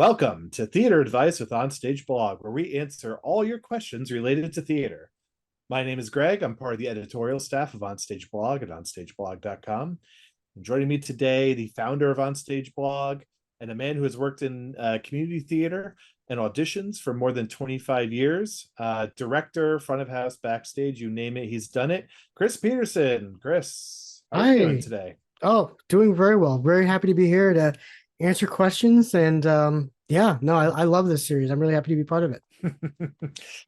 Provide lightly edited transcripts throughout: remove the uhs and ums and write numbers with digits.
Welcome to Theater Advice with OnStage Blog, where we answer all your questions related to theater. My name is Greg. I'm part of the editorial staff of OnStage Blog at onstageblog.com. And joining me today, the founder of OnStage Blog and a man who has worked in community theater and auditions for more than 25 years. Director, front of house, backstage, you name it, he's done it. Chris Peterson. Chris, how are you doing Hi. today? Oh, doing very well. Very happy to be here to answer questions. And yeah, no, I love this series. I'm really happy to be part of it.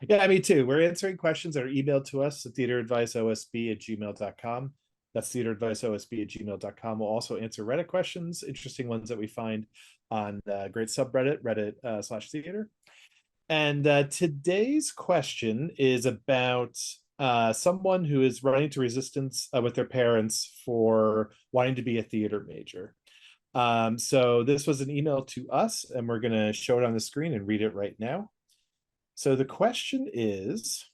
Yeah, me too. We're answering questions that are emailed to us at theateradviceosb@gmail.com. That's theateradviceosb@gmail.com. We'll also answer Reddit questions, interesting ones that we find on great subreddit, Reddit/theater. And today's question is about someone who is running to resistance with their parents for wanting to be a theater major. So this was an email to us, and we're going to show it on the screen and read it right now. So the question is,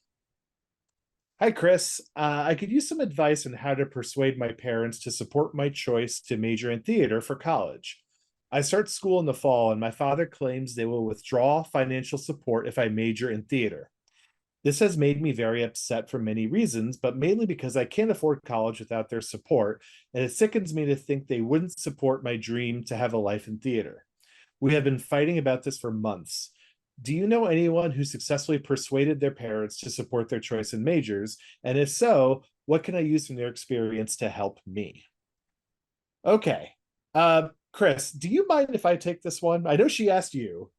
hi, Chris. I could use some advice on how to persuade my parents to support my choice to major in theater for college. I start school in the fall, and my father claims they will withdraw financial support if I major in theater. This has made me very upset for many reasons, but mainly because I can't afford college without their support, and it sickens me to think they wouldn't support my dream to have a life in theater. We have been fighting about this for months. Do you know anyone who successfully persuaded their parents to support their choice in majors? And if so, what can I use from their experience to help me? Okay. Chris, do you mind if I take this one? I know she asked you,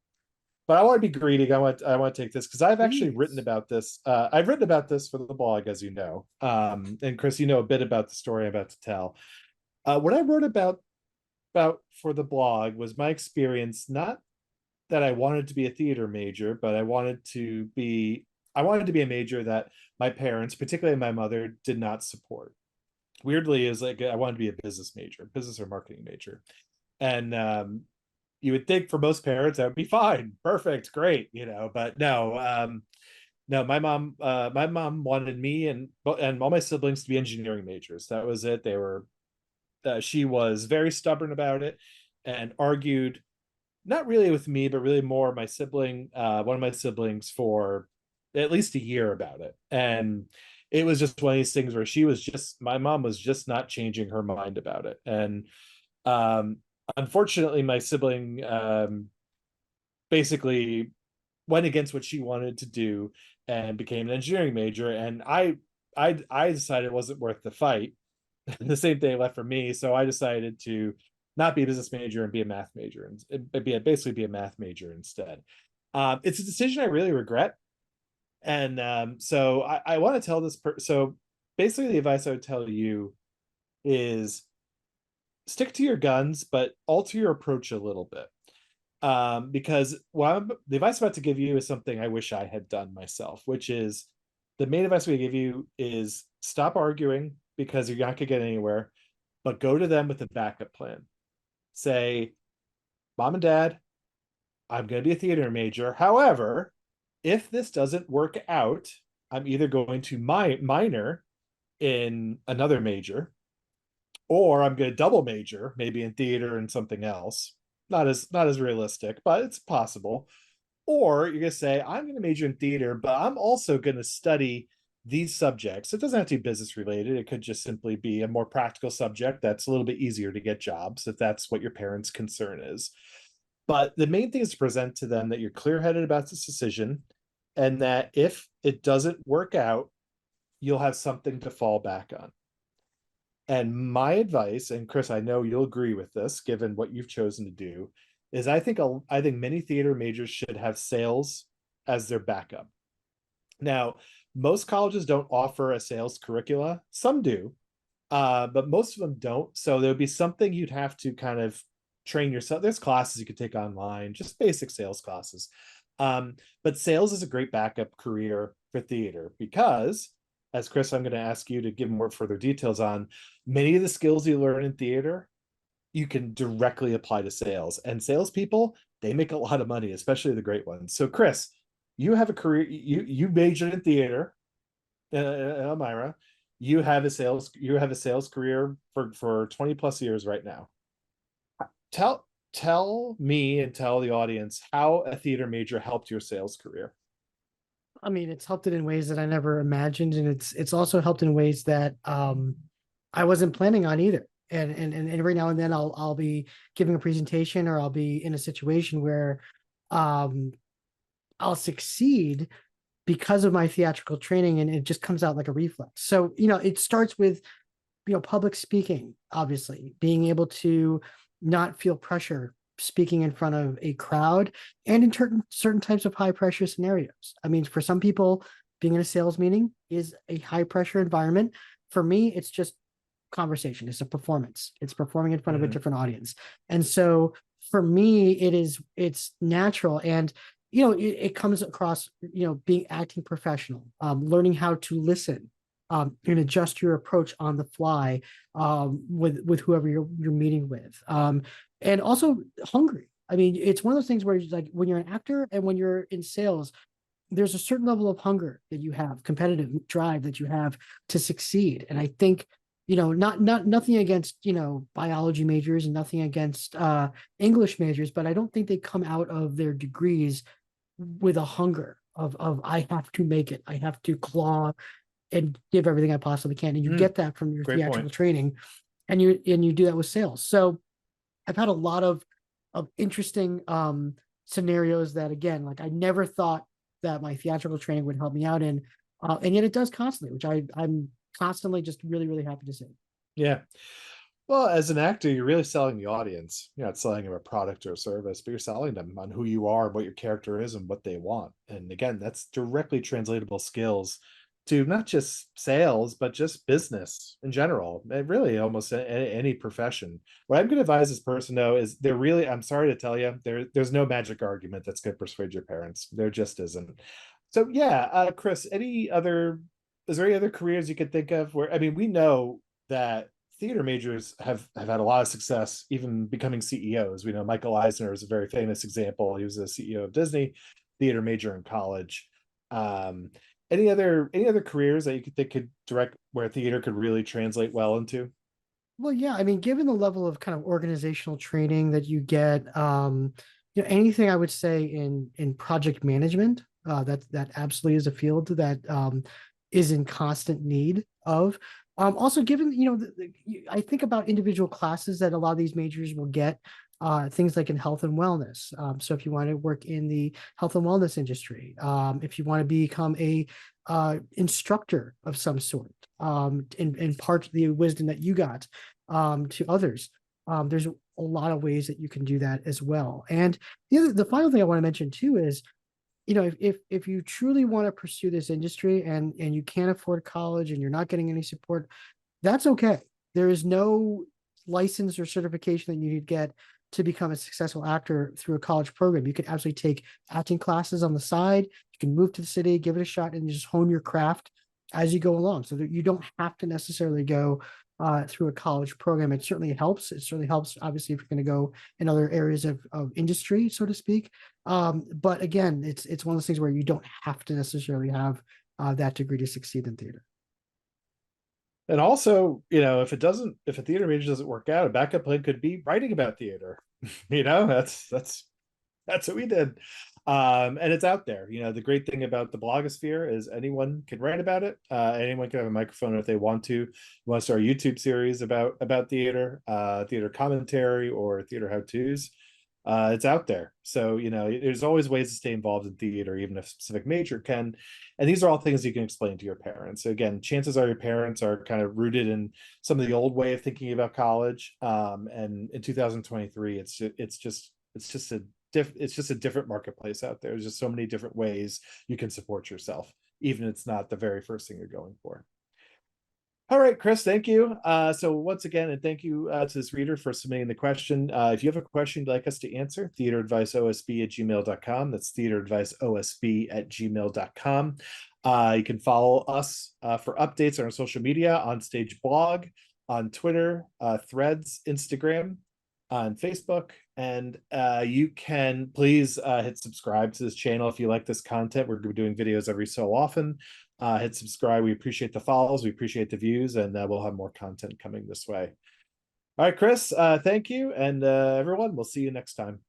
but I want to be greedy. I want to take this because I've actually written Please. about this. I've written about this for the blog, as you know. And Chris, you know a bit about the story I'm about to tell. What I wrote about for the blog was my experience, not that I wanted to be a theater major, but I wanted to be a major that my parents, particularly my mother, did not support. Weirdly, is like I wanted to be a business major, business or marketing major. And you would think for most parents that would be fine, perfect, great, but no, no, my mom wanted me and all my siblings to be engineering majors. That was it. She was very stubborn about it and argued not really with me, but really more my sibling, one of my siblings, for at least a year about it. And it was just one of these things where my mom was just not changing her mind about it. And um, unfortunately, my sibling basically went against what she wanted to do and became an engineering major. And I decided it wasn't worth the fight. The same thing left for me. So I decided to not be a business major and be a math major and basically be a math major instead. It's a decision I really regret. And so I want to tell so basically the advice I would tell you is stick to your guns, but alter your approach a little bit. Because the advice I'm about to give you is something I wish I had done myself, which is the main advice we give you is stop arguing because you're not going to get anywhere, but go to them with a backup plan. Say, Mom and Dad, I'm going to be a theater major. However, if this doesn't work out, I'm either going to minor in another major, or I'm going to double major, maybe in theater and something else. Not as realistic, but it's possible. Or you're going to say, I'm going to major in theater, but I'm also going to study these subjects. It doesn't have to be business related. It could just simply be a more practical subject that's a little bit easier to get jobs if that's what your parents' concern is. But the main thing is to present to them that you're clear headed about this decision and that if it doesn't work out, you'll have something to fall back on. And my advice, and Chris, I know you'll agree with this, given what you've chosen to do, is I think many theater majors should have sales as their backup. Now, most colleges don't offer a sales curricula. Some do, but most of them don't. So there would be something you'd have to kind of train yourself. There's classes you could take online, just basic sales classes. But sales is a great backup career for theater because, as Chris, I'm going to ask you to give more further details on many of the skills you learn in theater, you can directly apply to sales. And salespeople, they make a lot of money, especially the great ones. So, Chris, you have a career. You majored in theater in Elmira. You have a sales career for 20 plus years right now. Tell me and tell the audience how a theater major helped your sales career. I mean, it's helped it in ways that I never imagined, and it's also helped in ways that I wasn't planning on either. And every now and then I'll be giving a presentation, or I'll be in a situation where um, I'll succeed because of my theatrical training, and it just comes out like a reflex. So it starts with public speaking, obviously being able to not feel pressure speaking in front of a crowd, and in certain types of high pressure scenarios. I mean, for some people, being in a sales meeting is a high pressure environment. For me, it's just conversation. It's a performance. It's performing in front of a Mm-hmm. different audience. And so for me, it's natural. And it comes across, being acting professional, learning how to listen, and adjust your approach on the fly, with whoever you're meeting with, and also hungry. I mean, it's one of those things where like when you're an actor and when you're in sales, there's a certain level of hunger that you have, competitive drive that you have to succeed. And I think, not nothing against, biology majors, and nothing against English majors, but I don't think they come out of their degrees with a hunger of I have to make it, I have to claw and give everything I possibly can. And you Mm, get that from your great point. theatrical training, and you do that with sales. So I've had a lot of interesting scenarios that, again, like I never thought that my theatrical training would help me out in, and yet it does constantly, which I'm constantly just really really happy to see. Yeah. Well, as an actor, you're really selling the audience. You're not selling them a product or a service, but you're selling them on who you are, what your character is, and what they want. And again, that's directly translatable skills to not just sales, but just business in general. And really, almost any profession. What I'm going to advise this person, though, is they're really, I'm sorry to tell you, there's no magic argument that's going to persuade your parents. There just isn't. So, yeah, Chris, is there any other careers you could think of where, I mean, we know that theater majors have had a lot of success, even becoming CEOs. We know Michael Eisner is a very famous example. He was a CEO of Disney, theater major in college. Um, any other careers that you could think could direct where theater could really translate well into? Well, yeah, I mean, given the level of kind of organizational training that you get, anything I would say in project management, that absolutely is a field that is in constant need of. Also, given I think about individual classes that a lot of these majors will get, things like in health and wellness. So if you want to work in the health and wellness industry, if you want to become a instructor of some sort, and impart the wisdom that you got to others. There's a lot of ways that you can do that as well. And the final thing I want to mention too is, if you truly want to pursue this industry, and you can't afford college and you're not getting any support, that's okay. There is no license or certification that you need to get to become a successful actor through a college program. You can absolutely take acting classes on the side. You can move to the city, give it a shot, and just hone your craft as you go along, so that you don't have to necessarily go through a college program. It certainly helps. It certainly helps, obviously, if you're going to go in other areas of industry, so to speak. But again, it's one of those things where you don't have to necessarily have that degree to succeed in theater. And also, if a theater major doesn't work out, a backup plan could be writing about theater. That's what we did. And it's out there. The great thing about the blogosphere is anyone can write about it. Anyone can have a microphone if they want to. You want to start a YouTube series about theater, theater commentary, or theater how-tos. It's out there. So, there's always ways to stay involved in theater, even if a specific major can. And these are all things you can explain to your parents. So again, chances are your parents are kind of rooted in some of the old way of thinking about college. And in 2023, it's just a different marketplace out there. There's just so many different ways you can support yourself, even if it's not the very first thing you're going for. All right, Chris, thank you. So once again, and thank you to this reader for submitting the question. If you have a question you'd like us to answer, theateradviceosb@gmail.com. That's theateradviceosb@gmail.com. You can follow us for updates on our social media, OnStage blog, on Twitter, Threads, Instagram, on Facebook. And you can please hit subscribe to this channel if you like this content. We're doing videos every so often. Hit subscribe. We appreciate the follows. We appreciate the views, and we'll have more content coming this way. All right, Chris, thank you. And everyone, we'll see you next time.